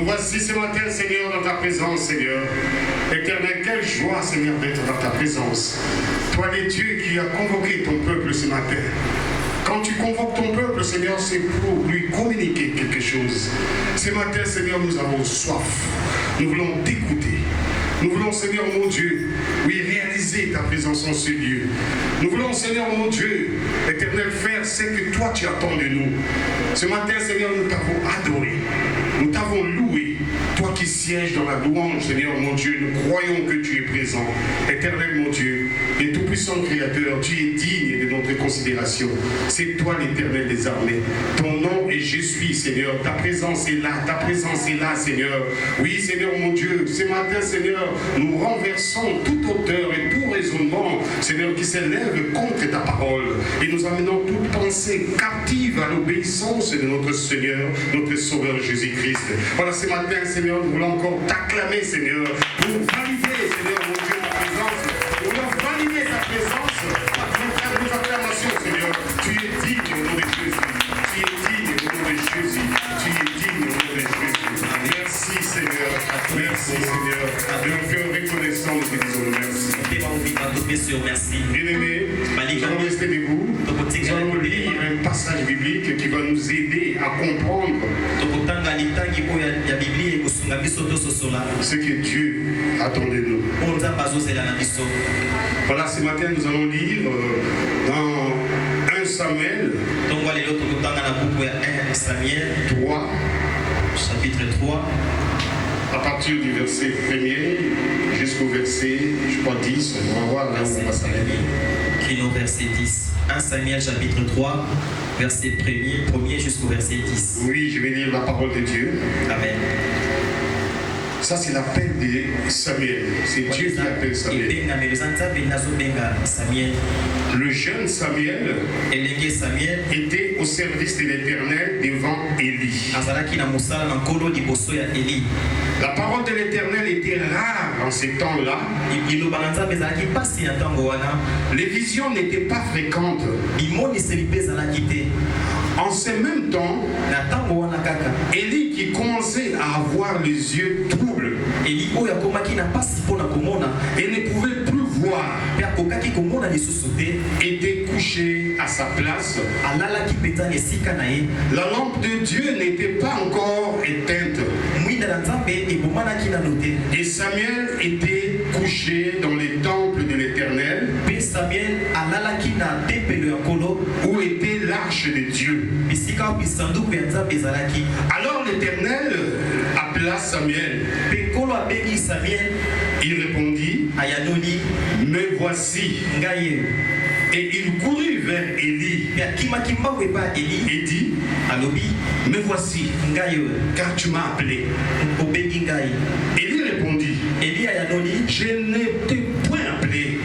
voici ce matin, Seigneur, dans ta présence, Seigneur. Éternel, quelle joie, Seigneur, d'être dans ta présence. Toi, le Dieu qui a convoqué ton peuple ce matin. Quand tu convoques ton peuple, Seigneur, c'est pour lui communiquer quelque chose. Ce matin, Seigneur, nous avons soif. Nous voulons t'écouter. Nous voulons, Seigneur, mon Dieu, oui, réaliser ta présence en ce lieu. Nous voulons, Seigneur, mon Dieu, éternel, faire ce que toi tu attends de nous. Ce matin, Seigneur, nous t'avons adoré. Nous t'avons loué. Toi qui sièges dans la louange, Seigneur, mon Dieu, nous croyons que tu es présent. Éternel, mon Dieu, et tout-puissant Créateur, tu es digne de notre considération. C'est toi l'Éternel des armées. Ton nom est je suis, Seigneur. Ta présence est là. Ta présence est là, Seigneur. Oui, Seigneur, mon Dieu, ce matin, Seigneur, nous renversons toute hauteur et tout raisonnement, Seigneur, qui s'élève contre ta parole. Et nous amenons toute pensée captive à l'obéissance de notre Seigneur, notre Sauveur Jésus-Christ. Voilà, ce matin, Seigneur, nous voulons encore t'acclamer, Seigneur, pour valider, Seigneur, mon Dieu, ta présence. Nous voulons valider ta présence pour faire nos acclamations, Seigneur. Tu es digne au nom de Jésus. Tu es digne au nom de Jésus. Tu es digne au nom de Jésus. Merci, Seigneur. Merci, Seigneur. De nos cœurs reconnaissants, nous te disons merci. Bien-aimés, nous allons rester debout. Nous allons lire un passage biblique qui va nous aider à comprendre ce que Dieu attend de nous. Voilà, ce matin, nous allons lire dans 1 Samuel 3, chapitre 3, à partir du verset 1er jusqu'au verset, je crois, 10. On va voir là où on va s'arrêter. Qui est au verset 10. 1 Samuel chapitre 3, verset 1er jusqu'au verset 10. Oui, je vais lire la parole de Dieu. Amen. Ça, c'est l'appel de Samuel. C'est Dieu qui appelle Samuel. Le jeune Samuel était au service de l'Éternel devant Élie. La parole de l'Éternel était rare en ces temps-là. Les visions n'étaient pas fréquentes. En ce même temps, Élie qui commençait à avoir les yeux troubles et ne pouvait plus voir, était couché à sa place. La lampe de Dieu n'était pas encore éteinte. Et Samuel était couché dans les temples de l'Éternel, où était l'arche de Dieu. Alors l'Éternel appela Samuel. Il répondit, me voici. Et il courut vers Élie et dit, me voici, car tu m'as appelé. Élie répondit, je ne t'ai point appelé.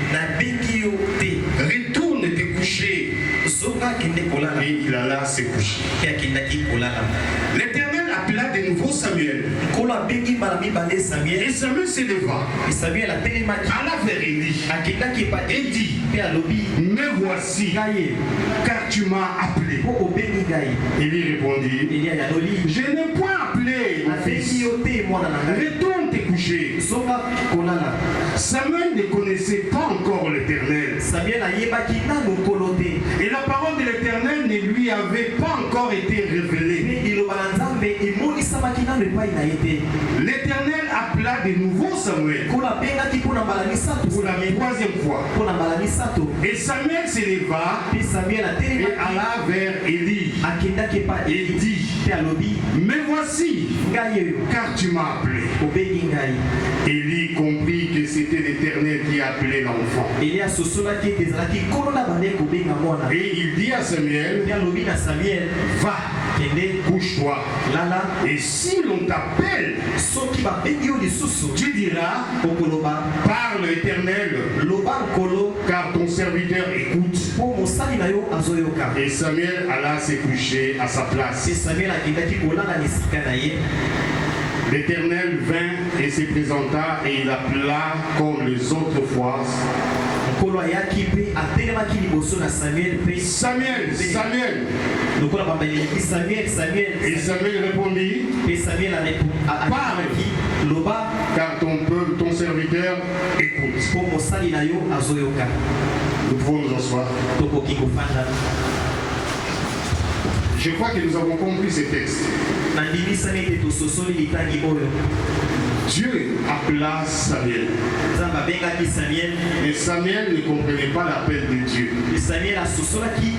Retourne te coucher. Et il alla se coucher. L'Éternel appela de nouveau Samuel. Et Samuel se leva, alla vers Élie et dit, me voici, car tu m'as appelé. Élie répondit, je n'ai point appelé, mon fils. Retourne te coucher. Samuel ne connaissait pas encore l'Éternel. Et la parole de l'Éternel ne lui avait pas encore été révélée. L'Éternel appela de nouveau Samuel pour la 3e fois. Et Samuel se leva et alla vers Élie et dit, me voici, car tu m'as appelé. Élie comprit que c'était l'Éternel qui appelait l'enfant. Et il dit à Samuel, va, couche-toi. Et si l'on t'appelle, tu diras, parle Éternel, car ton serviteur écoute. Et Samuel alla se coucher à sa place. L'Éternel vint et se présenta et il appela comme les autres fois Nkolo ayaki mpe atelemaki liboso na Samuel mpe Samuel. lokola bambelelaki Samuel. Et Samuel répondit, Mpe Samuel alemaki loba car ton peuple, ton serviteur, écoute. mpo mosali na yo azoyoka. Nous pouvons nous asseoir. Tokoki kofanda. Je crois que nous avons compris ces textes. Nandimisami ete tososoli litangi oyo. Dieu appela Samuel. Nzambe abengaki Samuel. Mais Samuel ne comprenait pas l'appel de Dieu. Samuel asosolaki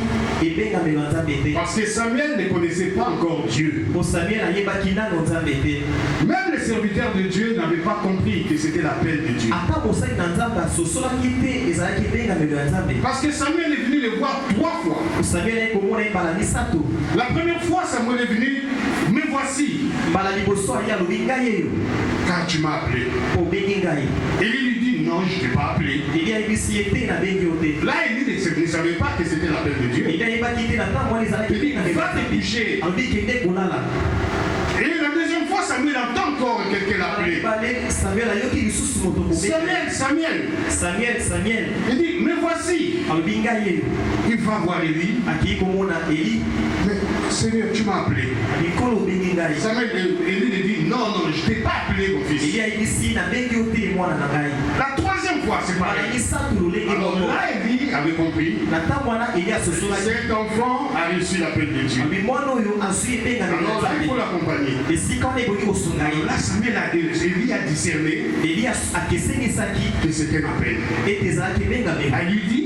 ebengamelo ya Nzambe te. Parce que Samuel ne connaissait pas encore Dieu. Po Samuel ayebaki nano Nzambe te. Même les serviteurs de Dieu n'avaient pas compris que c'était l'appel de Dieu. Ata mosali na Nzambe asosolaki te ezalaki ebengamelo ya Nzambe. Parce que Samuel est venu le voir 3 fois. Samuel aye komona ye mbala misato. La première fois, Samuel est venu, me voici, Mbala liboso ali alobi ngai eyo car tu m'as appelé. obengi ngai. Élie lui dit, non, je ne t'ai pas appelé. Eli ayebisi ye te nabengi yo te. Là, Élie ne savait pas que c'était l'appel de Dieu. Eli ayebaki te na ntango wana ezalaki Il dit, ebengamelo va ya te Nzambe. coucher. Alobi kende kolala. Et la deuxième fois, Samuel entend encore quelqu'un l'appeler. Samuel ayoki lisusu moto kobenga. Samuel. Il dit, me voici. alobi ngai eyo Il va voir Élie. akei komona Eli. Mais Seigneur, tu m'as appelé. Mikolo obengi ngai. Samuel, Élie lui dit, non, je ne t'ai pas appelé, mon fils. Eli ayebisi nabengi yo te mwana na ngai. La troisième fois, c'est Mbala pareil. misato lolenge Alors moko. là, Élie avait compris. Na ntango wana Eli asosolaki. Cet enfant a reçu l'appel de Dieu. alobi mwana oyo azwi ebengamelo ya Alors là, il faut Nzambe. l'accompagner. esika wana ebongi kosunga ye. Là, Élie a discerné Eli akesengisaki que c'était un appel. ete ezalaki ebengamelo. Il lui dit,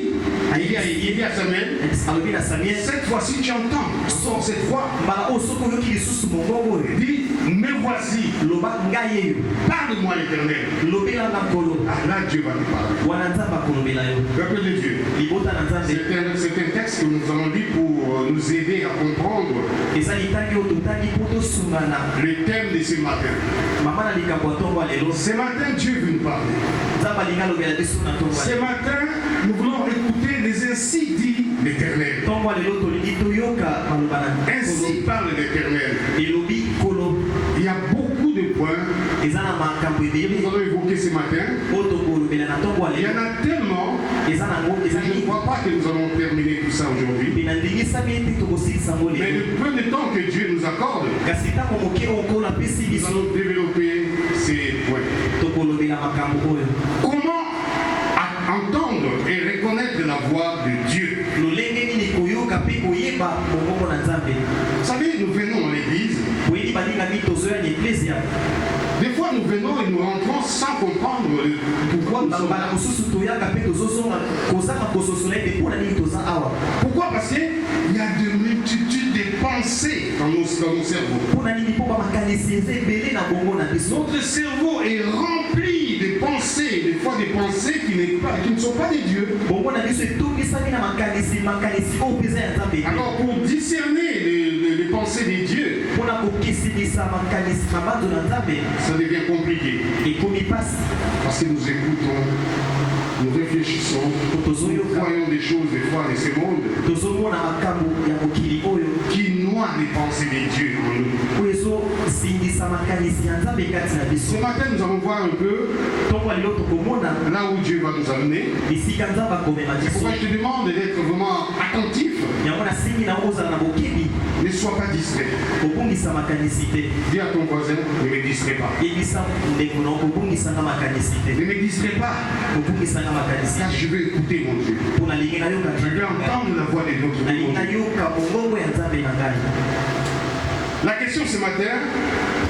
il dit à Samuel, alobi na Samuel, cette fois-ci tu entends, sors cette fois. mbala oyo soki oyoki lisusu mongongo oyo Il dit, me voici, loba ngai eyo parle-moi l'Éternel. lobelanga nkolo. Ah, là, Dieu va te parler. wana nzambe akolobela yo Peuple de Dieu, libota na nzambe. c'est un texte que nous allons lire pour nous aider à comprendre eza litangi oyo totangi mpo tosungana le thème de ce matin. mama na likambo ya ntongo ya lelo. Ce matin, Dieu veut nous parler. nzambe alingi alobela biso na ntongo ya Ce lelo. matin, nous voulons écouter les ainsi dit l'Éternel. ntongo ya lelo tolingi toyoka maloba na Ainsi nkolo parle l'Éternel. elobi nkolo. Il y a beaucoup de points eza na makambo que ebele nous allons évoquer ce matin. oyo tokolobela na ntongo ya Il y en lelo. a tellement eza nango que eza je ne mingi crois pas que nous allons terminer tout ça aujourd'hui. mpe nandingisami ete tokosilisa ngo Mais lelo. le peu de temps que Dieu nous accorde, kasi ntango moke oyo nkolo apesi nous biso allons développer ces points. tokolobela makambo oyo. Comment entendre et reconnaître la voix de Dieu? lolenge nini koyoka mpe koyeba mongongo na nzambe. Vous savez, nous venons à l'église. boyebi balingami tozoya na eklesia. Des fois, nous venons et nous rentrons sans comprendre pourquoi nous sommes bambala là. mosusu toyaka mpe tozozonga kozanga kososola ete mpona nini toza awa. Pourquoi? Parce qu'il y a de multitudes de pensées dans nos cerveaux. mpona nini mpo bamakanisi eza ebele na bongo na biso. Notre cerveau est rempli de pensées, des fois des pensées qui ne sont pas des dieux. bongo na biso etongisami na makanisi oyo mpenza ya nzambe. Alors pour discerner les pensées des dieux, mpona kokisilisa makanisi mabanzo na nzambe ça devient compliqué. ekomi pasi. Parce que nous écoutons, nous réfléchissons, nous voyons des choses des fois de ce monde tozomona makambo ya mokili oyo qui noient les pensées des dieux en nous. oyo ezosingisa makanisi ya nzambe kati na Ce biso. matin, nous allons voir un peu ntongo ya lelo tokomona là où Dieu va nous amener. bisika nzambe akomema C'est biso. pourquoi je te demande d'être vraiment attentif. yango nasimbi na ozala na bokebi Ne sois pas distrait. kobungisa makanisi te. Dis à ton voisin, ne me distrais pas. yebisa ndeko na kobungisanga makanisi te. Ne me distrais pas. kobungisanga makanisi Car te. je veux écouter mon Dieu. mpo nalingi nayoka Je veux entendre la voix de notre nalingi Dieu. nayoka mongongo ya nzambe na ngai. La question ce matin,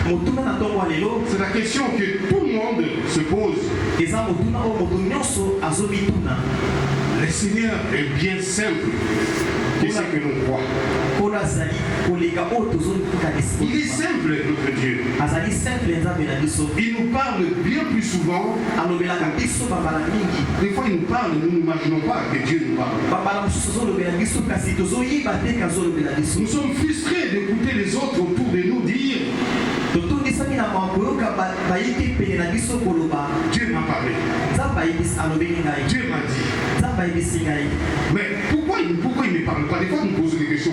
motuna na ntongo ya lelo c'est la question que tout le monde se pose. eza motuna oyo moto nyonso azobituna. Le Seigneur est bien simple que ce que l'on croit. nkolo azali koleka oyo Il est tozokanisi. simple, notre Dieu. azali simple nzambe na biso. Il nous parle bien plus souvent. alobelaka biso bambala mingi. Des fois, il nous parle, nous n'imaginons pas que Dieu nous parle. bambala mosusu azolobela biso kasi tozoyiba te kazolobela biso. Nous sommes frustrés d'écouter les autres autour de nous dire totondisami na mawa koyoka bayiki pene na biso koloba Dieu m'a parlé, nzambe ayebisi alobeli ngai. Dieu m'a dit. nzambe ayebisi ngai. Mais pourquoi il ne parle pas? Des fois, nous posons des questions.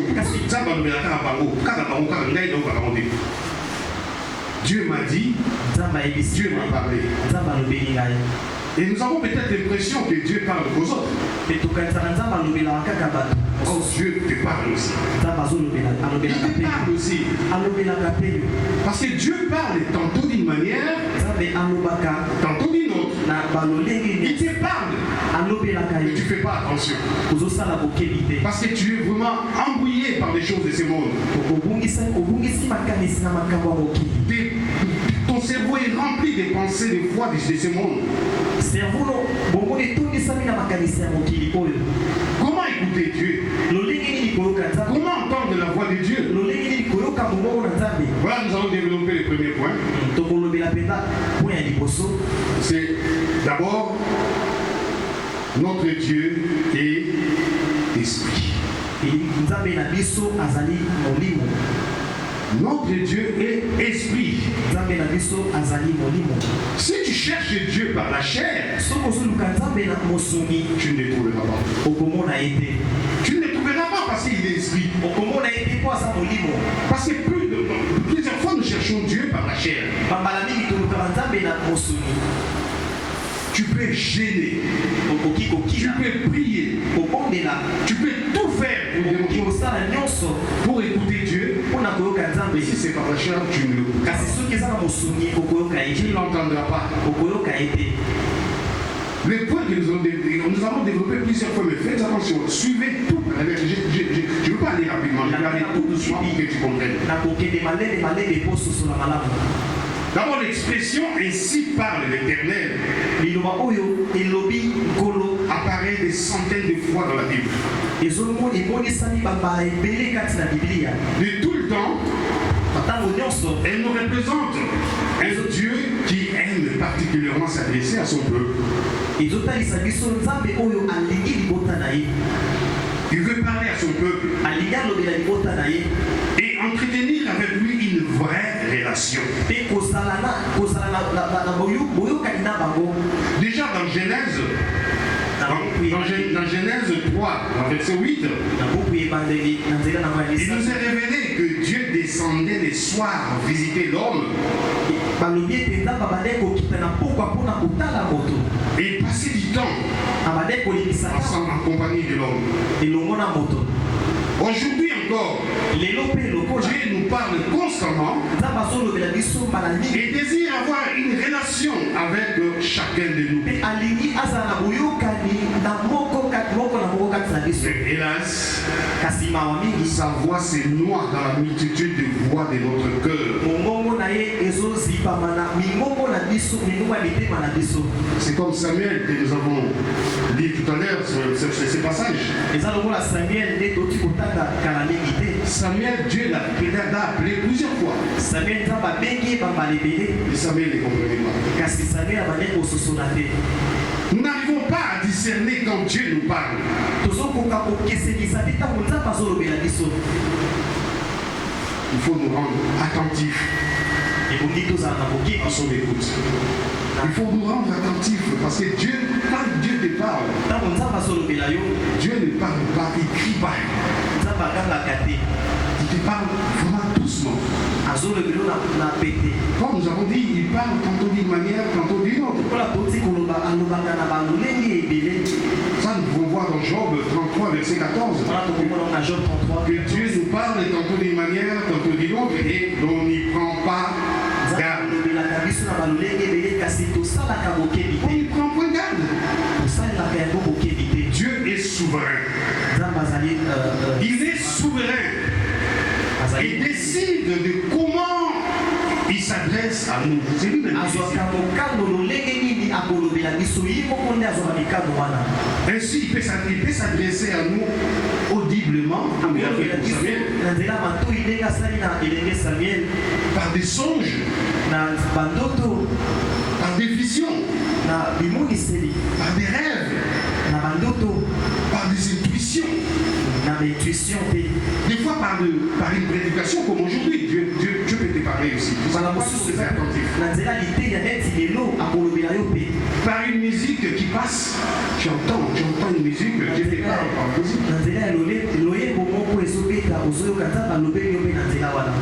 Dieu m'a dit, nzambe ayebisi Dieu m'a ngai. parlé. nzambe alobeli ngai. Et nous avons peut-être l'impression que Dieu parle aux autres. Oh, Dieu te parle aussi. Il te parle aussi. Parce que Dieu parle tantôt d'une manière, tantôt d'une autre. Il te parle. Mais tu ne fais pas attention. Parce que tu es vraiment embrouillé par les choses de ce monde. Ton cerveau est rempli des pensées, des foi de ce monde. Comment écouter Dieu? Comment entendre la voix de Dieu? Voilà, nous allons développer le premier point. C'est d'abord, notre Dieu est esprit. Notre Dieu est esprit. Si tu cherches Dieu par la chair, tu ne le trouveras pas. Tu ne le trouveras pas parce qu'il est esprit. Parce que plusieurs fois nous cherchons Dieu par la chair. Tu peux gêner, tu peux prier, tu peux tout faire pour écouter Dieu. Mais si c'est par la chair, tu ne l'entendras pas. Le point que nous allons développer plusieurs fois, mais faites attention, suivez tout. Je ne veux pas aller rapidement, je vais aller tout doucement pour que tu comprennes. D'abord, l'expression « ainsi parle l'Éternel » apparaît des centaines de fois dans la Bible. De tout le temps, elle nous représente un Dieu qui aime particulièrement s'adresser à son peuple. Il veut parler à son peuple et entretenir avec lui une vraie relation. Déjà dans Genèse, dans Genèse 3, dans verset 8, il nous est révélé que Dieu descendait les soirs visiter l'homme et passer du temps ensemble en compagnie de l'homme. Aujourd'hui encore, Dieu nous parle constamment et désire avoir une relation avec chacun de nous. Mais hélas, sa voix se noie dans la multitude de voix de notre cœur. C'est comme Samuel que nous avons lu tout à l'heure, ce passage. Samuel, Dieu l'a appelé plusieurs fois. Et Samuel ne comprenait pas. Nous n'arrivons pas à discerner quand Dieu nous parle. Il faut nous rendre attentifs à son écoute. Il faut nous rendre attentifs parce que Dieu, quand Dieu te parle, Dieu ne parle pas, il crie pas. Il te parle vraiment doucement. Comme nous avons dit, il parle tantôt d'une manière, tantôt d'une autre. Ça, nous pouvons voir dans Job 33, verset 14. Que Dieu nous parle tantôt d'une manière, tantôt d'une autre, et on n'y prend pas garde. On n'y prend point garde. Dieu est souverain. Il est souverain. Il décide de comment il s'adresse à nous. C'est lui même qui ainsi, il peut s'adresser à nous audiblement, comme il a fait pour Samuel, par des songes, par des visions, par des rêves, par des intuitions. Des fois par une prédication comme aujourd'hui, Dieu peut te parler parler aussi. Ils sont pas tous très attentifs. Par une musique qui passe, tu entends une musique, Dieu te parle par musique.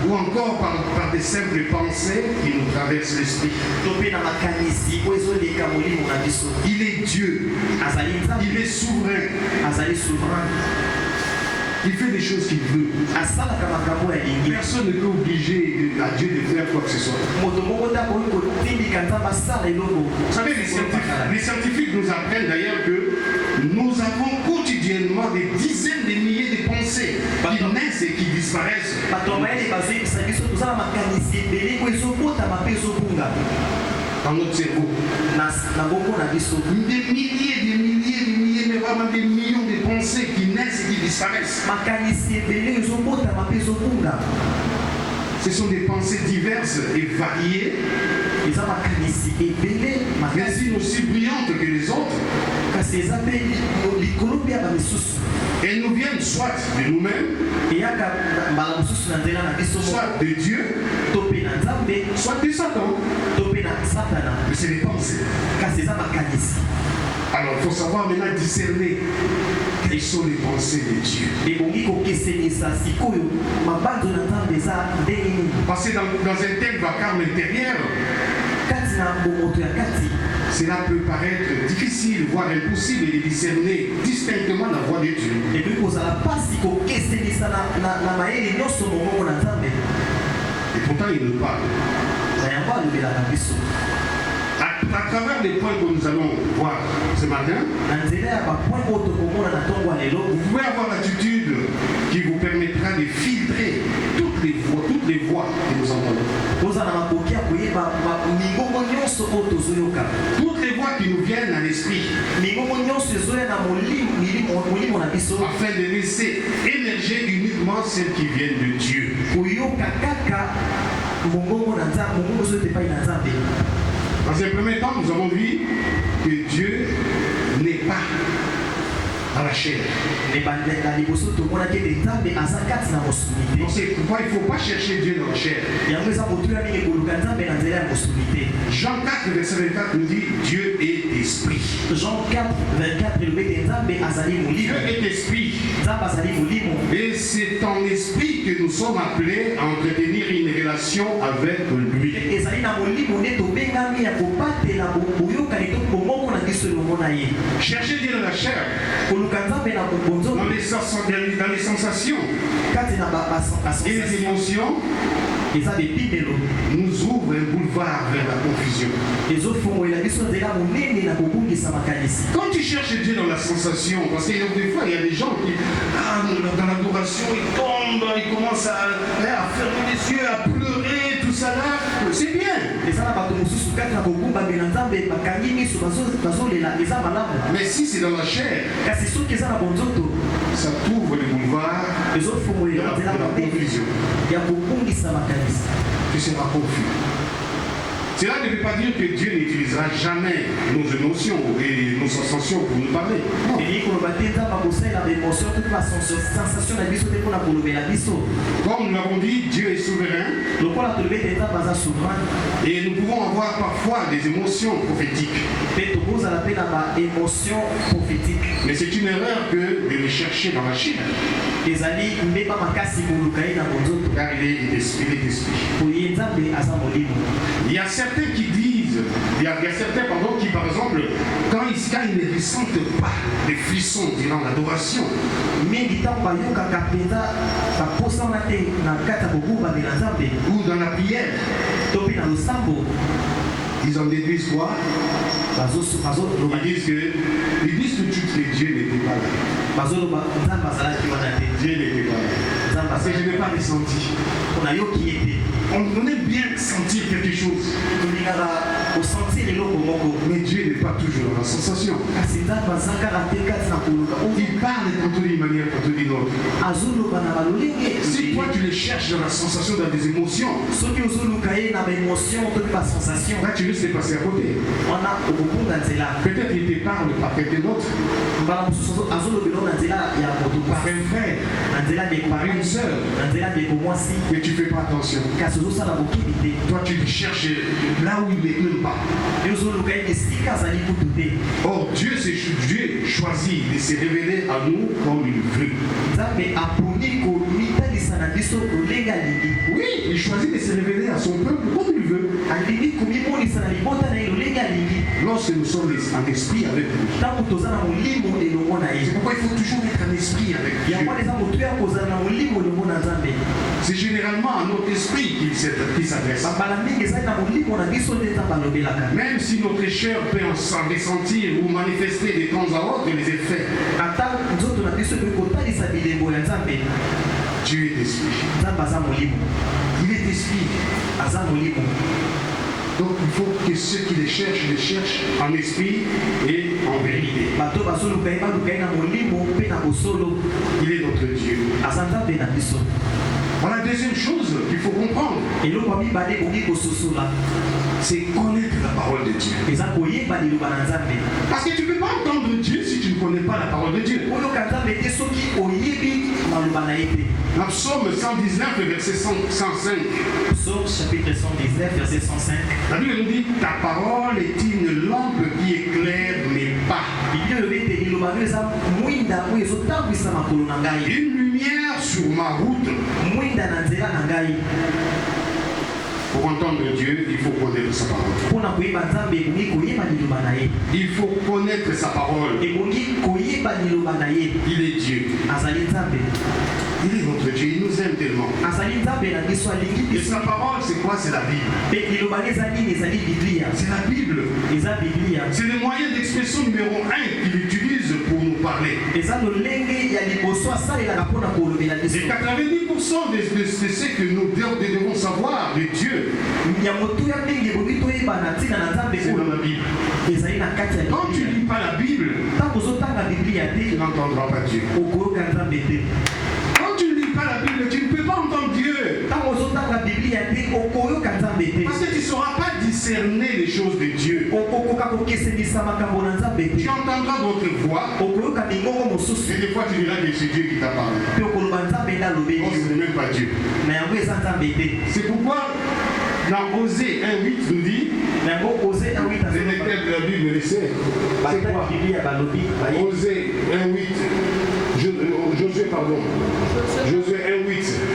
Ou encore par des simples pensées qui nous traversent l'esprit. Il est Dieu. Il est souverain. Il fait des choses qu'il veut. Personne ne peut obliger à Dieu de faire quoi que ce soit. Vous savez, les scientifiques nous apprennent d'ailleurs que nous avons quotidiennement des dizaines de milliers de pensées qui naissent et qui disparaissent. Dans notre cerveau. Des milliers, mais vraiment des millions de pensées qui naissent et qui disparaissent. Ce sont des pensées diverses et variées, mais aussi brillantes que les autres. Elles nous viennent soit de nous-mêmes, soit de Dieu, soit de Satan. Mais c'est des pensées. Alors il faut savoir maintenant discerner quelles sont les pensées de Dieu. Parce que dans un tel vacarme intérieur, cela peut paraître difficile, voire impossible de discerner distinctement la voix de Dieu. Et pourtant il nous parle. À travers les points que nous allons voir ce matin, vous pouvez avoir l'attitude qui vous permettra de filtrer toutes les voix que nous entendons. Toutes les voix qui nous viennent à l'esprit, afin de laisser émerger uniquement celles qui viennent de Dieu. Dans un premier temps, nous avons vu que Dieu n'est pas à la chair. Donc c'est pourquoi il ne faut pas chercher Dieu dans la chair. Jean 4, verset 24 nous dit Dieu est esprit. Jean 4, 24, Dieu est esprit. Et c'est en esprit que nous sommes appelés à entretenir une relation avec lui. Chercher Dieu dans la chair, dans les sensations et les émotions, nous ouvre un boulevard vers la confusion. Quand tu cherches Dieu dans la sensation, parce que des fois il y a des gens qui, dans l'adoration, ils tombent, ils commencent à fermer les yeux, à pleurer, tout ça là, c'est bien. Mais si c'est dans la chair, ça t'ouvre le boulevard de la confusion. Tu seras confus. Cela ne veut pas dire que Dieu n'utilisera jamais nos émotions et nos sensations pour nous parler. Non. Comme nous l'avons dit, Dieu est souverain. Et nous pouvons avoir parfois des émotions prophétiques. Mais c'est une erreur que de les chercher dans la chair. Car il est esprit. Il y a certains qui disent, il y a certains qui par exemple, quand ils ne ressentent pas des frissons durant l'adoration, ou dans la prière, ils en déduisent quoi? Ils disent tout de suite que Dieu n'était pas là. Dieu n'était pas là. Parce que je n'ai pas ressenti. On aime bien sentir quelque chose. Mais Dieu n'est pas toujours dans la sensation. Il parle tantôt d'une manière, tantôt d'une autre. Si toi tu les cherches dans la sensation, dans des émotions, là tu risques de passer à côté. Peut-être il te parle par quelqu'un d'autre. Par un frère, par une une sœur, et tu ne fais pas attention. Toi, tu cherches là où il ne t'aime pas. Or, Dieu choisit de se révéler à nous comme il veut. Oui, il choisit de se révéler à son peuple comme il veut. Lorsque nous sommes en esprit avec lui. C'est pourquoi il faut toujours être en esprit avec Dieu. C'est généralement à notre esprit qu'il s'adresse. Même si notre chair peut s'en ressentir ou manifester de temps à autre les effets. Dieu est esprit. Il est esprit. Donc il faut que ceux qui les cherchent en esprit et en vérité. Il est notre Dieu. Voilà la deuxième chose qu'il faut comprendre. C'est connaître la parole de Dieu. Parce que tu ne peux pas entendre Dieu si tu ne connais pas la parole de Dieu. Dans Psaume 119, verset 105. Psaume chapitre 119, verset 105. La Bible nous dit, ta parole est une lampe qui éclaire mes pas. Une lumière sur ma route. Pour entendre Dieu, il faut connaître sa parole. Il faut connaître sa parole. Il est Dieu. Il est notre Dieu, il nous aime tellement. Et sa parole, c'est quoi? C'est la Bible. C'est la Bible. C'est le moyen d'expression numéro 1 qu'il utilise pour nous parler. Et 90% de ce que nous devons savoir de Dieu, c'est dans la Bible. Quand tu ne lis pas la Bible, tu n'entendras pas Dieu. Quand tu ne lis pas la Bible, tu ne peux pas entendre Dieu. Parce que tu ne sauras pas discerner les choses de Dieu. Tu entendras d'autres voix. Et des fois tu diras que c'est Dieu qui t'a parlé. Oh, ce n'est même pas Dieu. C'est pourquoi dans Osée 1.8 nous dit, les lecteurs de la Bible le savent. C'est quoi? Osée 1.8. Josué 1.8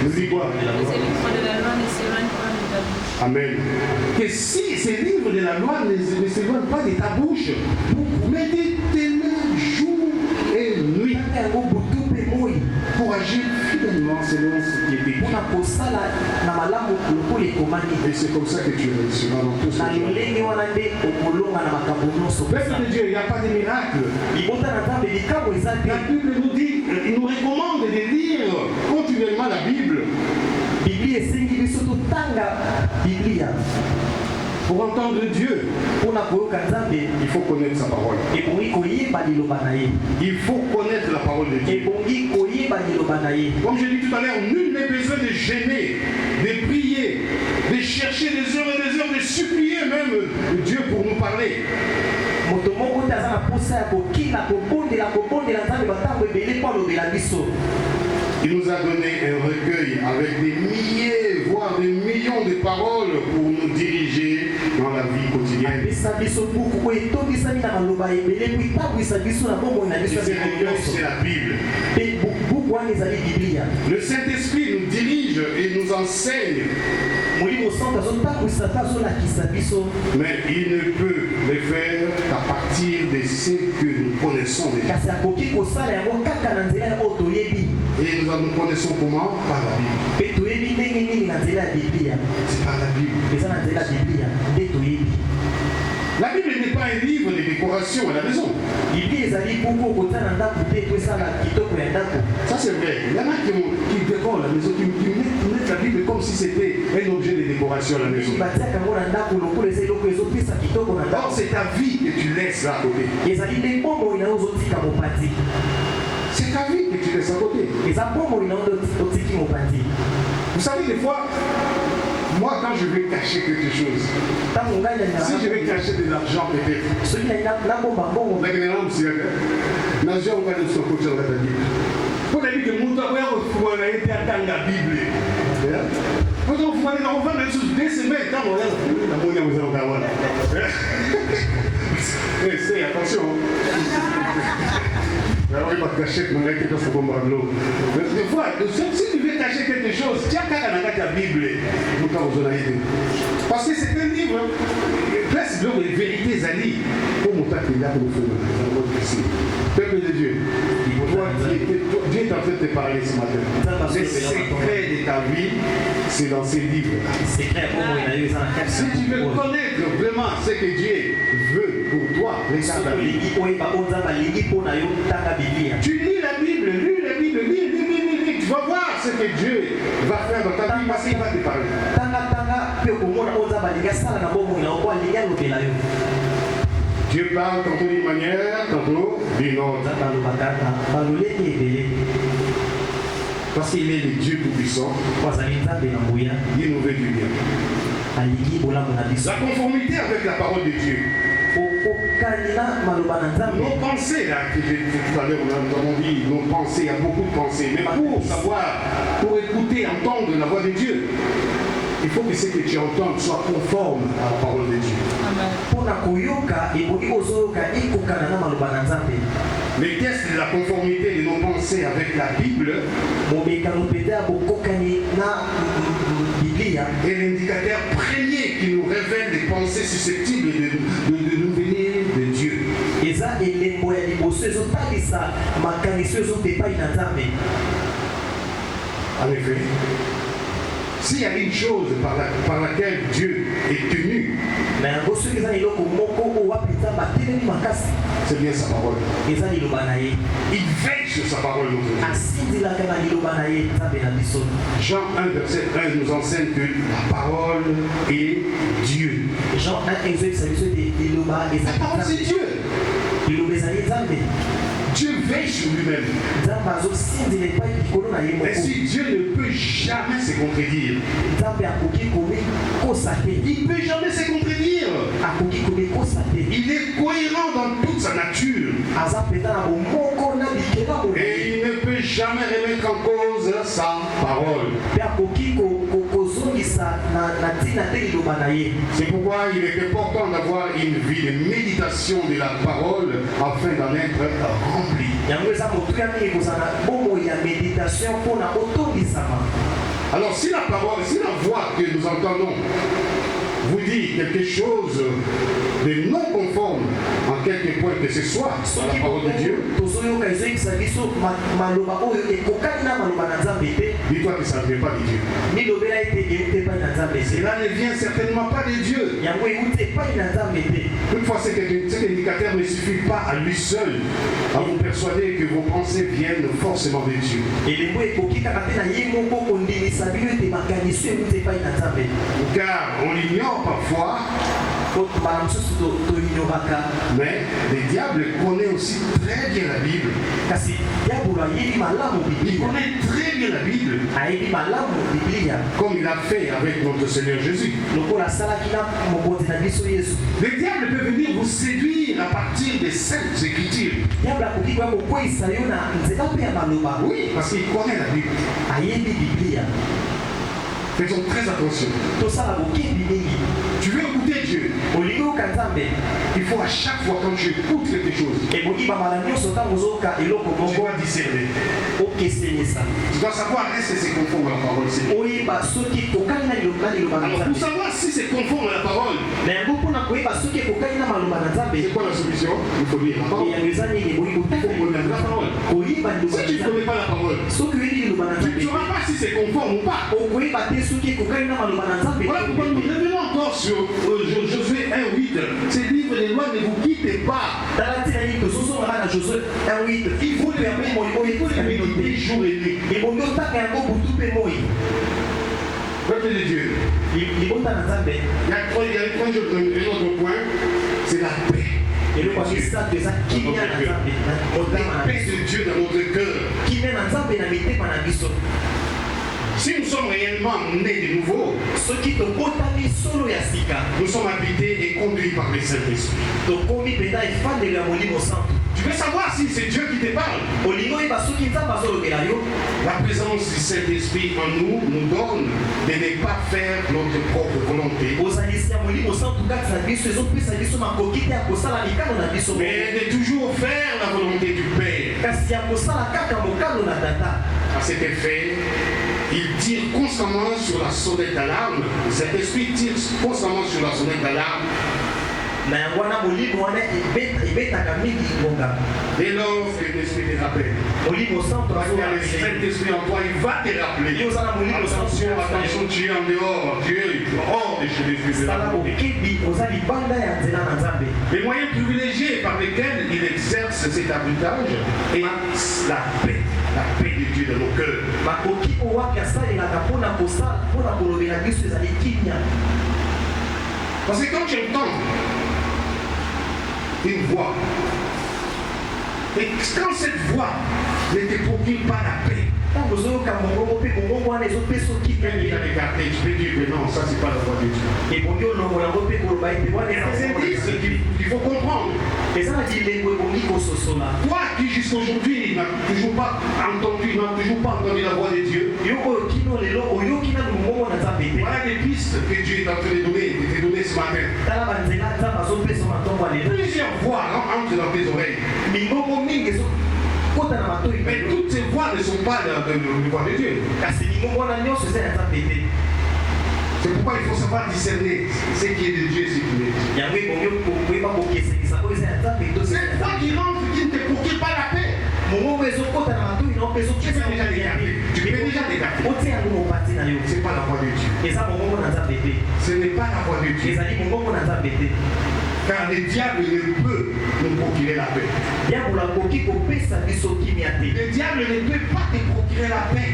nous dit quoi? Amen. Que si ces livres de la loi ne s'éloignent pas de ta bouche, médite-les jour et nuit pour agir fidèlement selon ce qui est écrit. Et c'est comme ça que tu réussiras dans tout ce que tu as. Peuple de Dieu, il n'y a pas de miracle. La Bible nous dit, il nous recommande de lire continuellement la Bible. Pour entendre Dieu, il faut connaître sa parole. Il faut connaître la parole de Dieu. Comme je l'ai dit tout à l'heure, nul n'est besoin de gêner, de prier, de chercher des heures et des heures, de supplier même Dieu pour nous parler. Il nous a donné un recueil avec des milliers, voire des millions de paroles pour nous diriger dans la vie quotidienne. Et c'est la Bible. Le Saint-Esprit nous dirige et nous enseigne. Mais il ne peut le faire qu'à partir de ce que nous connaissons déjà. Et nous connaissons comment? Par la Bible. C'est par la Bible. La Bible n'est pas un livre de décoration à la maison. Ça c'est vrai. Il y en a qui décorent la maison, qui mettent la Bible comme si c'était un objet de décoration à la maison. Or c'est ta vie que tu laisses là à côté. C'est ta vie que tu laisses à côté. Vous savez, des fois, moi quand je vais cacher quelque chose, si je vais cacher de l'argent peut-être, Pour dire que mon travail a été atteint la Bible. Quand on va aller dans sous 2 semaines, quand on va vous en c'est attention. Alors, il va cacher que quelque chose comme l'eau. Des fois, si tu veux cacher quelque chose, tiens, quand on a la Bible, vous en avez. Parce que c'est un livre, presque les vérités alliées. Pour mon père, il a pour le peuple de Dieu. Dieu est en train de te parler ce matin. Les secrets de ta vie, c'est dans ces livres. Si tu veux connaître vraiment ce que Dieu veut pour toi, regarde la Bible. Tu lis la Bible, lis. Tu vas voir ce que Dieu va faire dans ta vie parce qu'il va te parler. Dieu parle tantôt d'une manière, tantôt d'une autre. Parce qu'il est le Dieu tout-puissant. Il nous veut du bien. La conformité avec la parole de Dieu. Nos pensées, là, que tout à l'heure nous avons dit, nos pensées, il y a beaucoup de pensées. Mais pour savoir, pour écouter, entendre la voix de Dieu, il faut que ce que tu entends soit conforme à la parole de Dieu. Les tests de la conformité de nos pensées avec la Bible est l'indicateur premier qui nous révèle les pensées susceptibles de nous venir de Dieu. En effet, s'il y a une chose par laquelle Dieu est tenu, c'est bien sa parole. Il veille sur sa parole. Jean 1, verset 1 nous enseigne que la parole est Dieu. Jean 1, la parole c'est Dieu. Dieu veille sur lui-même. Et si Dieu ne peut jamais se contredire, il ne peut jamais se contredire. Il est cohérent dans toute sa nature. Et il ne peut jamais remettre en cause sa parole. C'est pourquoi il est important d'avoir une vie de méditation de la parole afin d'en être rempli. Alors si la parole, si la voix que nous entendons vous dit quelque chose de non conforme en quelque point que ce soit à la parole de Dieu, dis-toi que ça ne vient pas de Dieu. Cela ne vient certainement pas de Dieu. Toutefois, cet indicateur ne suffit pas à lui seul à vous persuader que vos pensées viennent forcément de Dieu. Car on l'ignore parfois, mais le diable connaît aussi très bien la Bible. Il connaît très bien la Bible, comme il a fait avec notre Seigneur Jésus. Le diable peut venir vous séduire à partir des saintes Écritures. Oui, parce qu'il connaît la Bible. Faisons très attention. Tu veux écouter Dieu. Il faut à chaque fois quand tu écoutes quelque chose, tu dois discerner. Tu dois savoir est-ce que c'est conforme à la parole. Alors pour savoir si c'est conforme à la parole, c'est quoi la solution? Il faut lire la parole. La parole. Si tu ne connais pas la parole, tu ne sauras pas si c'est conforme ou pas. Voilà pourquoi nous revenons encore sur Josué 1:8. Ces livres des lois ne vous quittez pas. Il faut les méditer jour et nuit. Peuple de Dieu. Il y a un autre point, c'est la paix. La paix de Dieu dans notre cœur. Si nous sommes réellement nés de nouveau, Nous sommes habités et conduits par le Saint-Esprit. Tu veux savoir si c'est Dieu qui te parle? La présence du Saint-Esprit en nous nous donne de ne pas faire notre propre volonté, mais de toujours faire la volonté du Père. À cet effet, il tire constamment sur la sonnette d'alarme. Le Saint-Esprit tire constamment sur la sonnette d'alarme. Dès lors que l'Esprit te rappelle, parce qu'il y a le Saint-Esprit en toi, il va te rappeler. Attention, attention, tu es en dehors, tu es hors de chez l'Esprit de la volonté. Les moyens privilégiés par lesquels il exerce cet arbitrage est la paix de Dieu dans nos cœurs. Parce que quand tu entends une voix, et quand cette voix ne te procure pas la paix, tu peux déjà l'écarter, tu peux dire que non, ça c'est pas la voix de Dieu. C'est ce qu'il faut comprendre. Toi qui jusqu'aujourd'hui n'as toujours pas entendu la voix de Dieu, voilà des pistes que Dieu est en train de te donner ce matin. Plusieurs voix entrent dans tes oreilles. Mais toutes ces voix ne sont pas la voix de Dieu. C'est pourquoi il faut savoir discerner ce qui est de Dieu et ce qui n'est pas. Cette voix qui rentre, qui ne te procure pas la paix, tu peux déjà l'écarter. C'est pas la voix de Dieu. Ce n'est pas la voix de Dieu. Car le diable ne peut nous procurer la paix. Le diable ne peut pas te procurer la paix.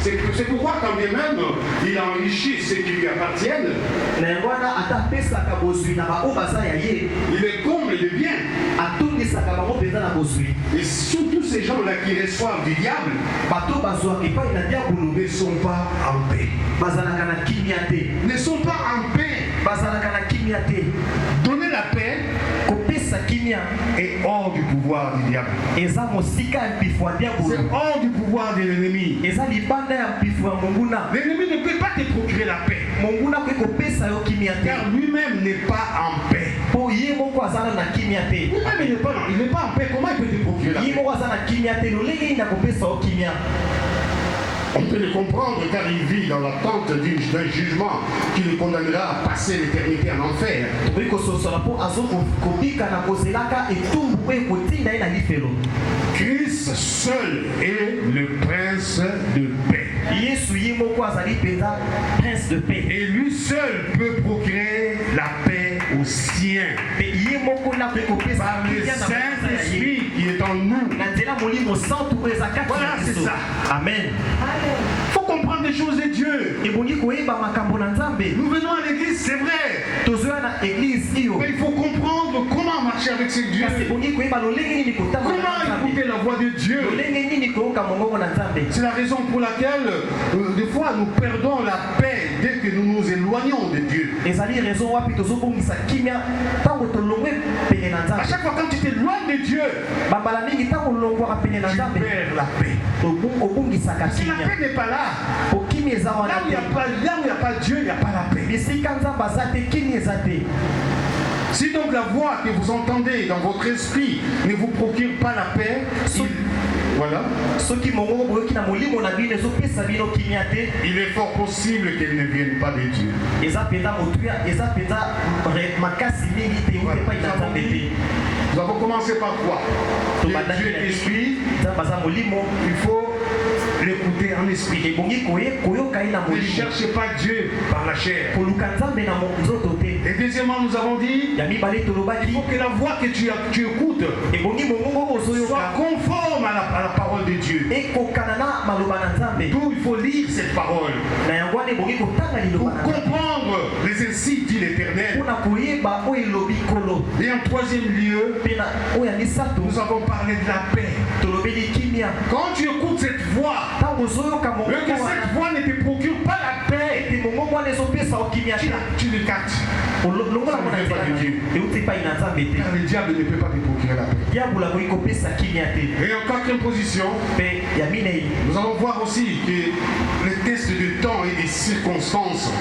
C'est pourquoi quand bien même il enrichit ceux qui lui appartiennent, il les comble de bien. Et surtout ces gens-là qui reçoivent du diable ne sont pas en paix. Ne sont pas en paix. Donner la paix est hors du pouvoir du diable. C'est hors du pouvoir de l'ennemi. L'ennemi ne peut pas te procurer la paix. Car lui-même n'est pas en paix. Lui-même il n'est pas en paix. Comment il peut te procurer la paix? On peut le comprendre car il vit dans l'attente d'un jugement qui le condamnera à passer l'éternité en enfer. Christ seul est le prince de paix. Et lui seul peut procurer la paix aux siens. Par le Saint-Esprit qui est en nous. Voilà, c'est ça. Amen. Il faut comprendre les choses de Dieu. Nous venons à l'église, c'est vrai. Mais il faut comprendre comment marcher avec ce Dieu. Comment écouter la voix de Dieu. C'est la raison pour laquelle des fois nous perdons la paix dès que nous nous éloignons de Dieu. À chaque fois quand tu t'éloignes de Dieu, tu perds la paix. Si la paix n'est pas là, là où il n'y a pas Dieu, il n'y a pas la paix. Si donc la voix que vous entendez dans votre esprit ne vous procure pas la paix, voilà. Il est fort possible qu'elle ne vienne pas de Dieu. Nous avons commencé par quoi? Dieu est esprit. Il faut l'écouter en esprit. Ne cherchez pas Dieu par la chair. Et deuxièmement, nous avons dit il faut que la voix que tu écoutes soit conforme à la parole de Dieu. D'où il faut lire cette parole pour comprendre les ainsi dit l'Éternel. Et en troisième lieu, nous avons parlé de la paix. Quand tu écoutes cette voix, que cette voix ne te procure pas la paix, Tu l'écartes. Ça ne fait pas de Dieu. Car le diable ne peut pas te procurer la paix. Et en quatrième position, nous allons voir aussi que les tests de temps et des circonstances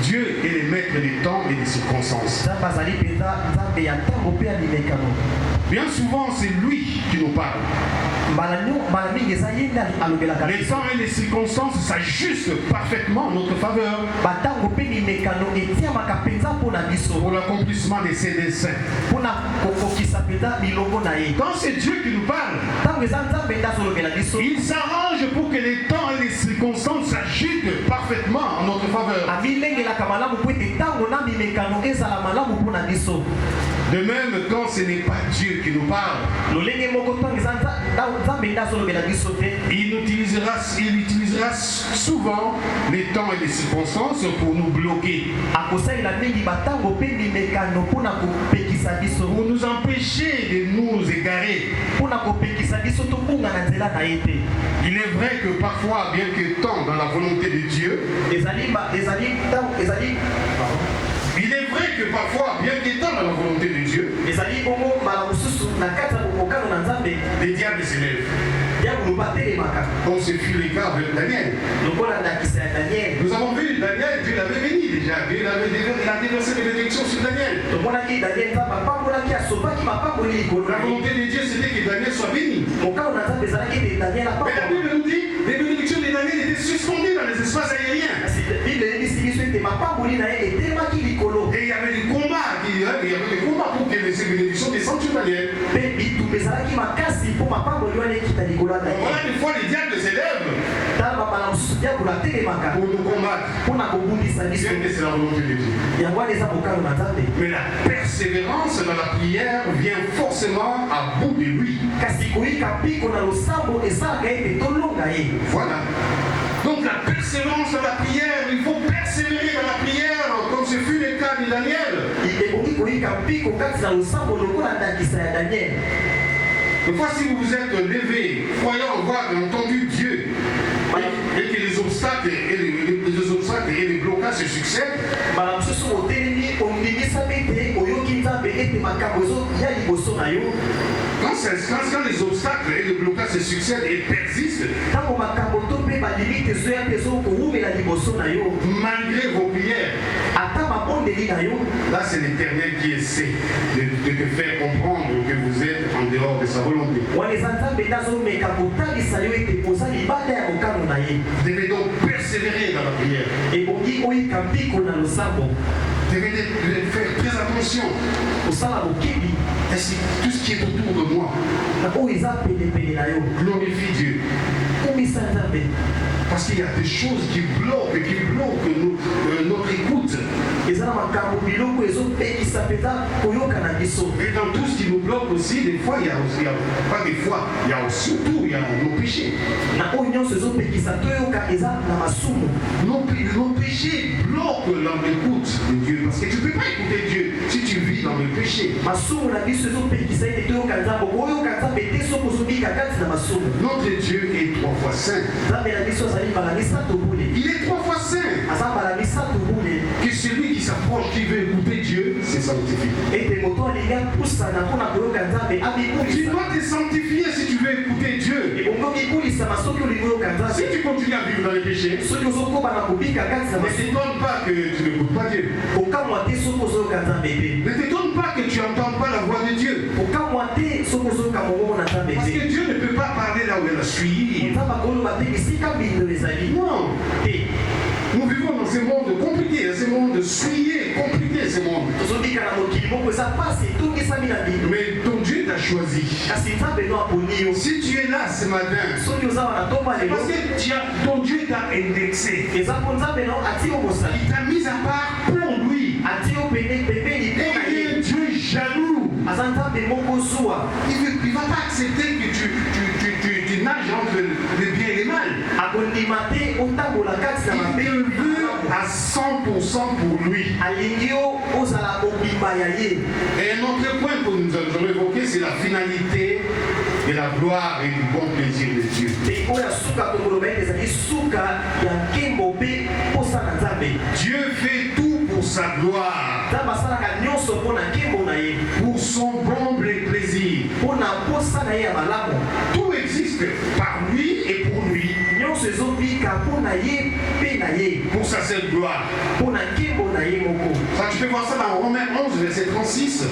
Dieu est le maître des temps et des circonstances. Bien souvent, c'est lui qui nous parle. Les temps et les circonstances s'ajustent parfaitement en notre faveur pour l'accomplissement de ses desseins. Quand c'est Dieu qui nous parle, il s'arrange pour que les temps et les circonstances s'ajustent parfaitement en notre faveur. De même, quand ce n'est pas Dieu qui nous parle, il utilisera souvent les temps et les circonstances pour nous bloquer, pour nous empêcher de nous égarer. Il est vrai que parfois, bien que tant dans la volonté de Dieu, il est vrai que parfois, bien qu'étant dans la volonté de Dieu, les diables s'élèvent. On se fut les cas avec Daniel. Nous avons vu Daniel, Dieu l'avait béni déjà. Il a déversé des bénédictions sur Daniel. La volonté de Dieu, c'était que Daniel soit béni. Mais la Bible nous dit les bénédictions de Daniel étaient suspendues dans les espaces aériens. Et il y avait des combats, pour que ces bénédictions descendent sur Daniel. Voilà, des fois les diables s'élèvent pour nous combattre. Bien que c'est la volonté de Dieu. Mais la persévérance dans la prière vient forcément à bout de lui. Voilà. Donc la persévérance dans la prière, il faut persévérer dans la prière comme ce fut le cas de Daniel. Une fois si vous vous êtes levé, croyant avoir entendu Dieu, et que les obstacles et les blocages se succèdent, quand les obstacles et les blocages se succèdent et persistent, malgré vos prières, là c'est l'Éternel qui essaie de te faire comprendre que vous êtes en dehors de sa volonté. Vous devez donc persévérer dans la prière. Vous devez faire très attention. Est-ce que tout ce qui est autour de moi glorifie Dieu? Parce qu'il y a des choses qui bloquent notre écoute. Et dans tout ce qui nous bloque aussi, des fois, il y a surtout nos péchés. Nos péchés bloquent l'écoute de Dieu. Parce que tu ne peux pas écouter Dieu si tu vis dans le péché. Notre Dieu est 3 fois saint. Il est 3 fois saint. Que celui qui s'approche, qui veut écouter Dieu, c'est sanctifié. Tu dois te sanctifier si tu veux écouter Dieu. Si tu continues à vivre dans le péché, ne t'étonne pas que tu n'écoutes pas Dieu. Ne t'étonne pas que tu n'entends pas la voix de Dieu. Parce que Dieu ne peut pas parler là où il a suivi. Non. Nous vivons dans ce monde compliqué, ce monde souillé, compliqué, ce monde. Mais ton Dieu t'a choisi. Si tu es là ce matin, c'est parce que ton Dieu t'a indexé. Il t'a mis à part pour lui. Et il est un Dieu jaloux. Il ne va pas accepter que tu nages entre le bien et le mal. Il te veut à 100% pour lui. Et un autre point que nous allons évoquer, c'est la finalité de la gloire et du bon plaisir de Dieu. Dieu fait tout pour sa gloire, pour son bon plaisir. Tout existe par lui et pour lui, pour sa seule gloire. Ça, tu peux voir ça dans Romains 11, verset 36.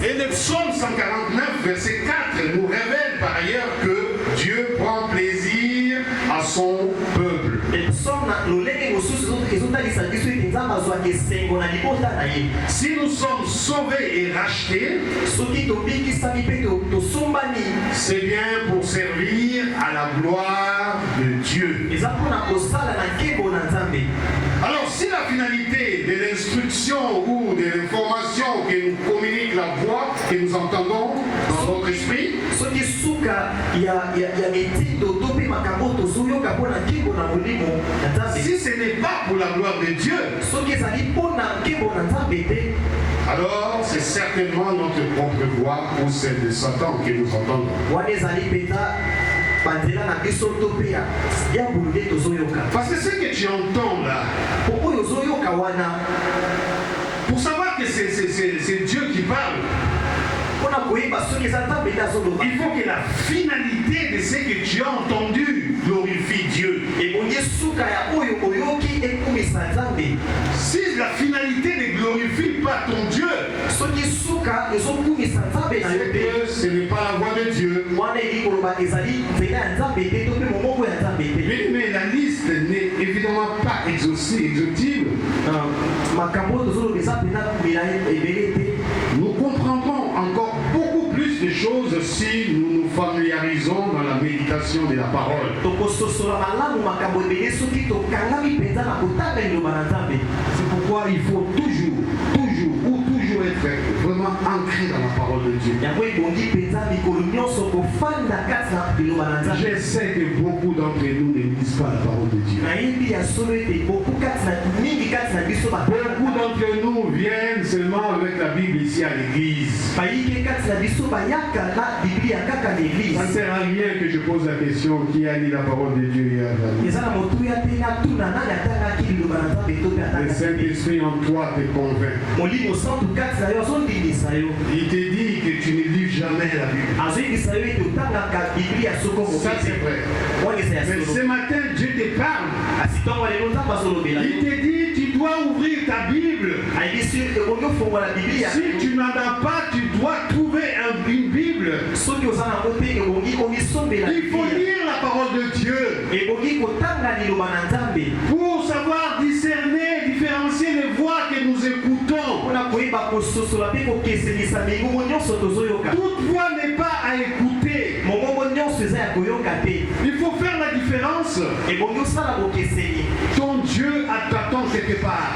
Et le psaume 149, verset 4, nous révèle par ailleurs que Dieu prend plaisir à son peuple. Si nous sommes sauvés et rachetés, c'est bien pour servir à la gloire de Dieu. Alors, si la finalité de l'instruction ou de l'information que nous communique la voix que nous entendons dans notre esprit, si ce n'est pas pour la gloire de Dieu, alors c'est certainement notre propre voix ou celle de Satan que nous entendons. Parce que ce que tu entends là, pour savoir que c'est Dieu qui parle, il faut que la finalité de ce que tu as entendu glorifie Dieu. Si la finalité ne glorifie pas ton Dieu, c'est que ce n'est pas la voix de Dieu. Mais la liste n'est évidemment pas exhaustive. Nous comprendrons encore beaucoup plus de choses si nous nous familiarisons dans la méditation de la parole. C'est pourquoi il faut toujours être vraiment ancré dans la parole de Dieu. Je sais que beaucoup d'entre nous ne lisent pas la parole de Dieu. Beaucoup d'entre nous viennent seulement avec la Bible ici à l'église. Ça ne sert à rien que je pose la question qui a lu la parole de Dieu hier. Le Saint-Esprit en toi te convainc. Il te dit que tu ne lis jamais la Bible. Ça c'est vrai. Mais ce matin, Dieu te parle. Il te dit tu dois ouvrir ta Bible. Si tu n'en as pas, tu dois trouver une Bible. Il faut lire la parole de Dieu pour savoir discerner, différencier les voix que nous écoutons. Toute voix n'est pas à écouter. Il faut faire la différence. Ton Dieu t'attend quelque part.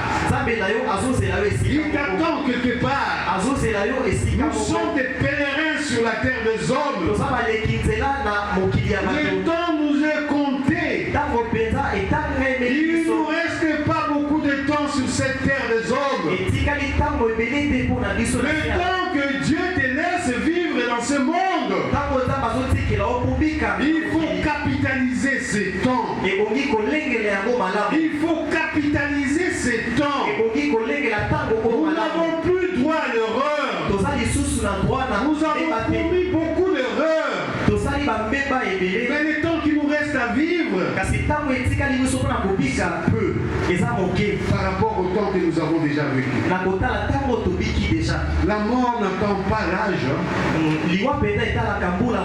Il t'attend quelque part. Nous sommes des pèlerins sur la terre des hommes. Le temps nous est compté. Il ne nous reste pas beaucoup de temps sur cette terre des hommes. Le temps que Dieu te laisse vivre dans ce monde, il faut capitaliser ce temps. Il faut capitaliser ce temps. Nous n'avons plus droit à l'erreur. Nous avons commis beaucoup d'erreurs. Mais le temps qui nous reste à vivre, peu par rapport au temps que nous avons déjà vécu. La mort n'attend pas l'âge.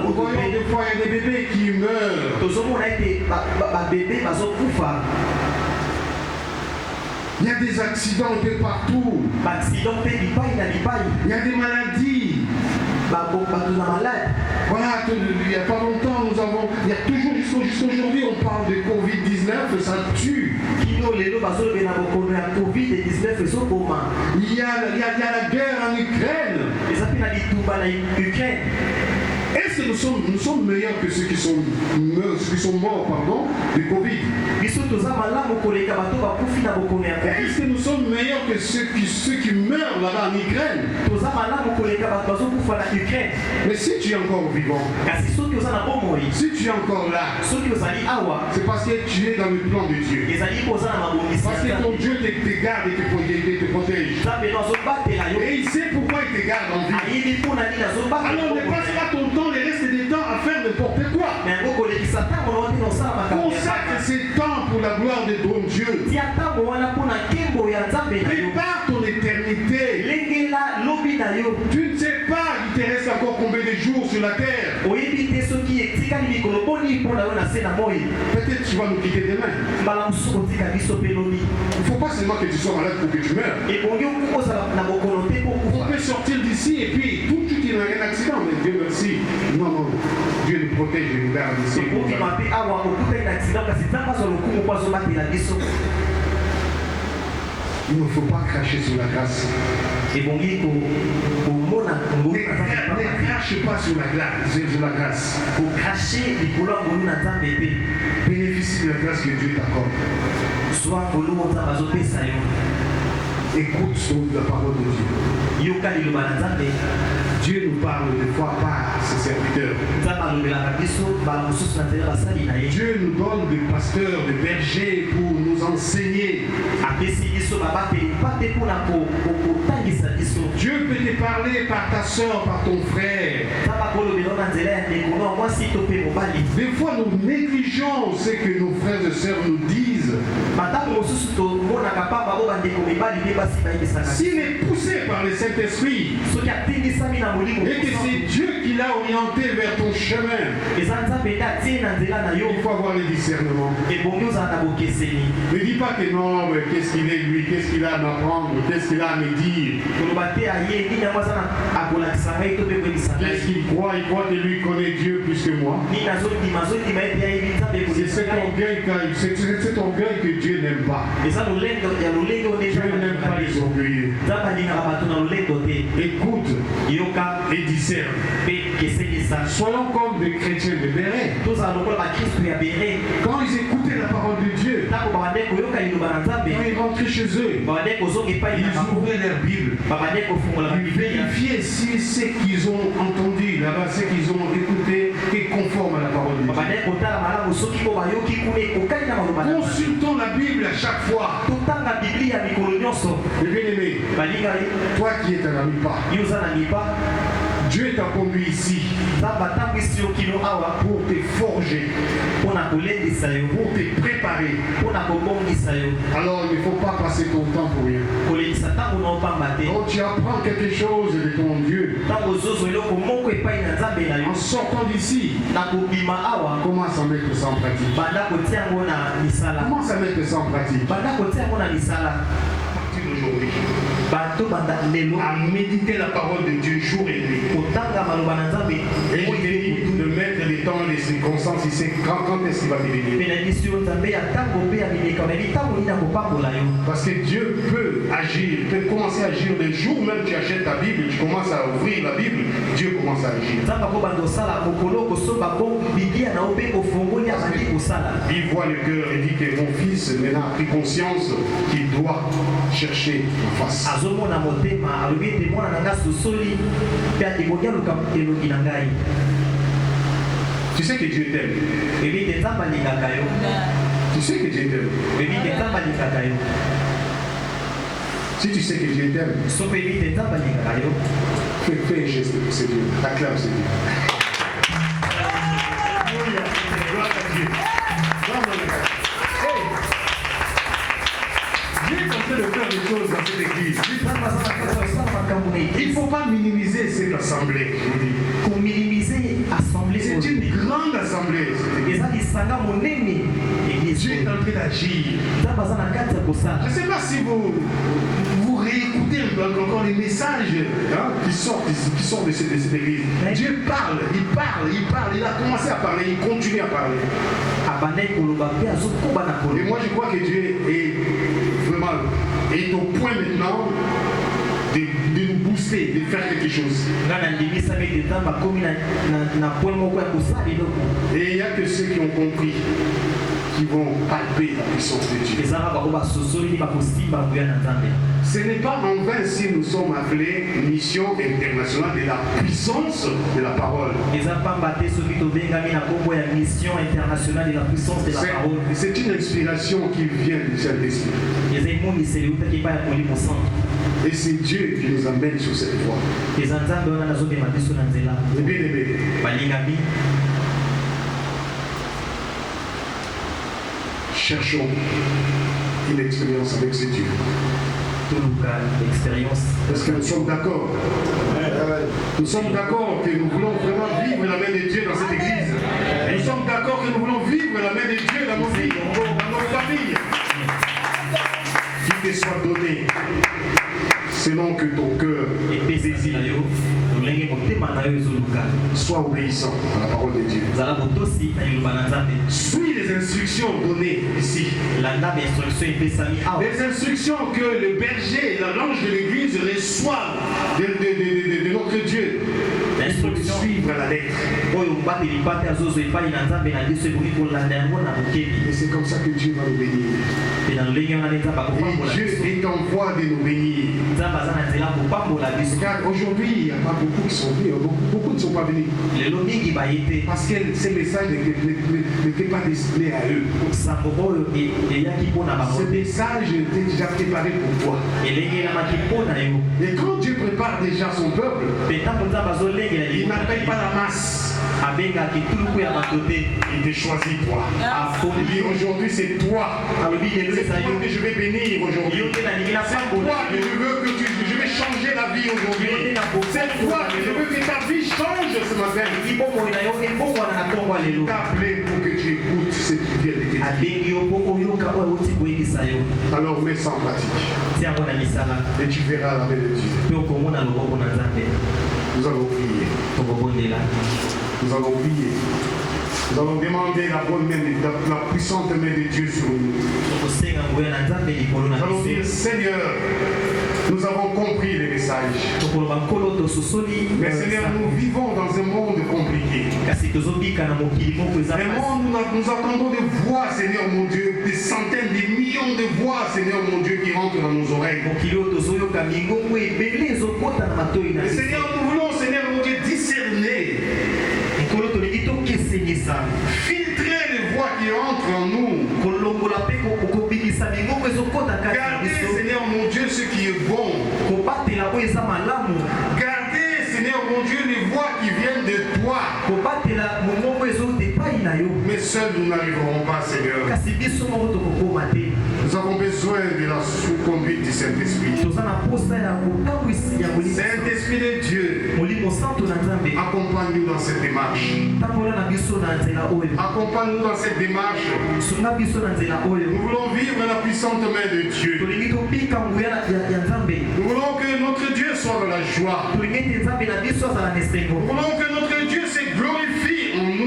Nous voyons des fois il y a des bébés qui meurent. Il y a des accidents un peu partout. Il y a des maladies. Voilà, il n'y a pas longtemps, il y a toujours jusqu'à aujourd'hui, on parle de Covid-19, ça tue. Il y a la guerre en Ukraine. Est-ce que que nous sommes meilleurs que ceux qui sont morts, du Covid? Est-ce que nous sommes meilleurs que ceux qui meurent là-bas en Ukraine? Mais si tu es encore vivant, si tu es encore là, c'est parce que tu es dans le plan de Dieu. Parce que ton Dieu te garde et te protège. Et il sait pourquoi il te garde en vie. Alors ne passe pas ton temps, le reste des temps à faire n'importe quoi. Consacre ces temps pour la gloire de ton Dieu. Prépare ton éternité. Tu ne sais pas, il te reste encore combien de jours sur la terre. Peut-être tu vas nous quitter demain. Il ne faut pas seulement que tu sois malade pour que tu meurs. On peut sortir d'ici et puis tout de suite il y a un accident. Mais Dieu merci. Non, Dieu nous protège et nous garde ici. Il ne faut pas cracher sur la grâce. Ne crache pas sur la grâce. Bénéficie de la grâce que Dieu t'accorde. Écoute la parole de Dieu. Dieu nous parle des fois par ses serviteurs. Dieu nous donne des pasteurs, des bergers pour nous enseigner. Dieu peut te parler par ta soeur, par ton frère. Des fois nous négligeons ce que nos frères et sœurs nous disent. S'il est poussé par le Saint-Esprit et que c'est Dieu qui l'a orienté vers ton chemin, il faut avoir le discernement. Ne dis pas que non, mais qu'est-ce qu'il est lui, qu'est-ce qu'il a à m'apprendre, qu'est-ce qu'il a à me dire. Qu'est-ce qu'il croit? Il croit que lui connaît Dieu plus que moi. C'est cet orgueil que Dieu n'aime pas. Dieu n'aime pas les orgueilleux. Écoute et discerne. Soyons comme des chrétiens de Béret. Quand ils écoutaient la parole de Dieu, quand ils rentraient chez eux, ils ouvraient leur Bible. Ils vérifiaient si ce qu'ils ont entendu là-bas, ce qu'ils ont écouté est conforme à la parole de Dieu. Consultons la Bible à chaque fois. Et bien aimé, toi qui es un ami pas, Dieu t'a conduit ici pour te forger, pour te préparer. Alors il ne faut pas passer ton temps pour rien. Quand tu apprends quelque chose de ton Dieu, en sortant d'ici, commence à mettre ça en pratique. Commence à mettre ça en pratique. Aujourd'hui, à méditer la parole de Dieu jour et nuit. Et de mettre les temps, les circonstances, il sait quand est-ce qu'il va devenir. Parce que Dieu peut agir, peut commencer à agir le jour même tu achètes ta Bible, tu commences à ouvrir la Bible, Dieu commence à agir. Il voit le cœur et dit que mon fils maintenant a pris conscience qu'il doit chercher ma face. Tu sais que Dieu t'aime. Tu sais que Dieu t'aime. Si tu sais que Dieu t'aime, fais un geste pour ce Dieu. Acclame ce Dieu. Gloire à Dieu. Dieu est en train de faire des choses dans cette église. Il ne faut pas minimiser cette assemblée. C'est une grande assemblée. Dieu est en train d'agir. Je ne sais pas si vous réécoutez encore les messages qui sortent de cette église. Dieu parle, il a commencé à parler, il continue à parler. Et moi je crois que Dieu est vraiment au point maintenant de nous booster, de faire quelque quelque chose. Et il n'y a que ceux qui ont compris qui vont palper la puissance de Dieu. Ce n'est pas en vain si nous sommes appelés mission internationale de la puissance de la parole. C'est une inspiration qui vient du Saint-Esprit. Et c'est Dieu qui nous amène sur cette voie. Et bien aimé, cherchons une expérience avec ce Dieu. Est-ce que nous sommes d'accord? Nous sommes d'accord que nous voulons vraiment vivre la main de Dieu dans cette église. Nous sommes d'accord que nous voulons vivre la main de Dieu dans nos vies, dans nos familles. Qu'il te soit donné selon que ton cœur désire. Sois obéissant à la parole de Dieu. Suis les instructions données ici. Les instructions que le berger et l'ange de l'église reçoivent de notre Dieu. Il faut les suivre à la lettre. Et c'est comme ça que Dieu va nous bénir. Et Dieu est en voie de nous bénir. Car aujourd'hui, il n'y a pas beaucoup qui sont venus. Beaucoup ne sont pas venus. Parce que ces messages n'étaient pas destinés à eux. Ce message était déjà préparé pour toi. Et quand Dieu prépare déjà son peuple, il n'appelle pas la masse. Il te choisit toi. Aujourd'hui c'est toi. C'est toi que je vais bénir aujourd'hui. C'est toi que je veux que je vais changer la vie aujourd'hui. C'est toi que je veux que ta vie change ce matin. Il t'a appelé pour que tu écoutes ce qui vient de te dire. Alors mets ça en pratique. Et tu verras la main de Dieu. Nous allons prier. Nous allons prier. Nous allons demander la bonne main, la puissante main de Dieu sur nous. Nous allons dire, Seigneur, nous avons compris les messages. Mais Seigneur, nous vivons dans un monde compliqué. Un monde où nous attendons des voix, Seigneur mon Dieu, des centaines, des millions de voix, Seigneur mon Dieu, qui rentrent dans nos oreilles. Mais Seigneur, nous voulons, Seigneur mon Dieu, discerner. Filtrer les voix qui entrent en nous. Gardez, Seigneur mon Dieu, ce qui est bon. Gardez, Seigneur mon Dieu, les voix qui viennent de toi. Mais seuls nous n'arriverons pas, Seigneur. Nous avons besoin de la sous-conduite du Saint-Esprit. Saint-Esprit de Dieu, accompagne-nous dans cette démarche. Accompagne-nous dans cette démarche. Nous voulons vivre la puissante main de Dieu. Nous voulons que notre Dieu soit dans la joie. Nous voulons que notre Dieu se glorifie en nous.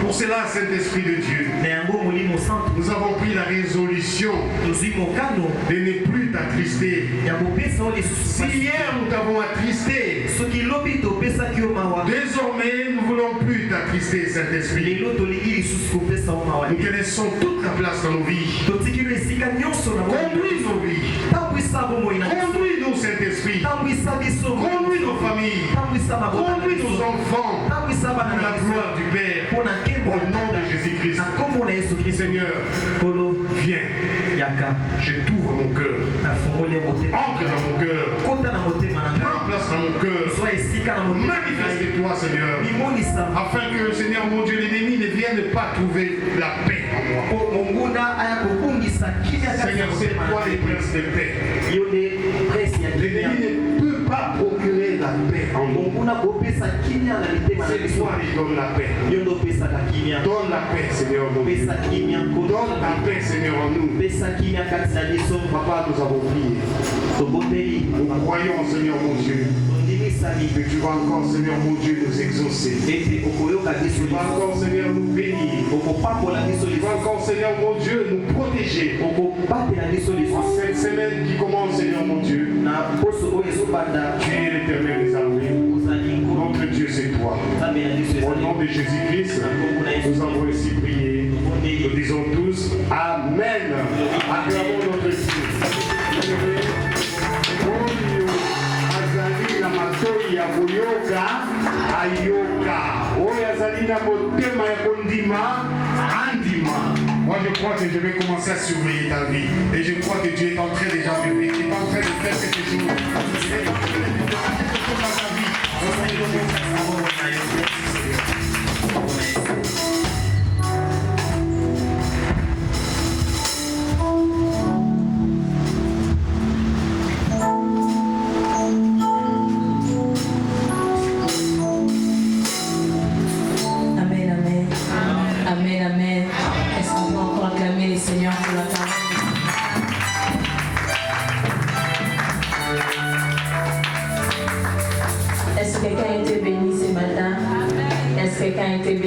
Pour cela, Saint-Esprit de Dieu, nous avons pris la résolution de ne plus t'attrister. Si hier nous t'avons attristé, désormais nous ne voulons plus t'attrister, Saint-Esprit. Nous te laissons toute la place dans nos vies. Conduis nos vies. Conduis-nous, Saint-Esprit. Conduis nos familles. Conduis nos enfants. Pour la gloire du Père. Au nom de Jésus-Christ. Seigneur, viens. Je t'ouvre mon cœur. Entre dans mon cœur. Prends place dans mon cœur. Manifeste-toi, Seigneur. Afin que, Seigneur mon Dieu, l'ennemi ne vienne pas trouver la paix en moi. Seigneur, c'est toi les princes de paix. L'ennemi ne peut pas procurer la paix en nous. C'est toi qui donne la paix. Donne la paix, Seigneur mon Dieu. Donne la paix, Seigneur, en nous. Papa, nous avons prié. Nous croyons, Seigneur mon Dieu, que tu vas encore, Seigneur mon Dieu, nous exaucer. Tu vas encore, Seigneur, nous bénir. Tu vas encore, Seigneur mon Dieu, nous protéger. En cette semaine qui commence, Seigneur mon Dieu, tu es l'éternel des armées. Notre Dieu, c'est toi. Au nom de Jésus-Christ, nous avons ainsi prié. Nous disons tous Amen. Acclamons notre Dieu. Ya kuyoka ayoka oyo azali na motema ya kondima andima. Moi je crois que je vais commencer à surveiller ta vie et je crois que Dieu est en train déjà de faire, il est en train de faire quelque chose. Il est en train de faire quelque chose dans ta vie. Est-ce que quelqu'un a été béni ce matin? Est-ce que quelqu'un a été béni?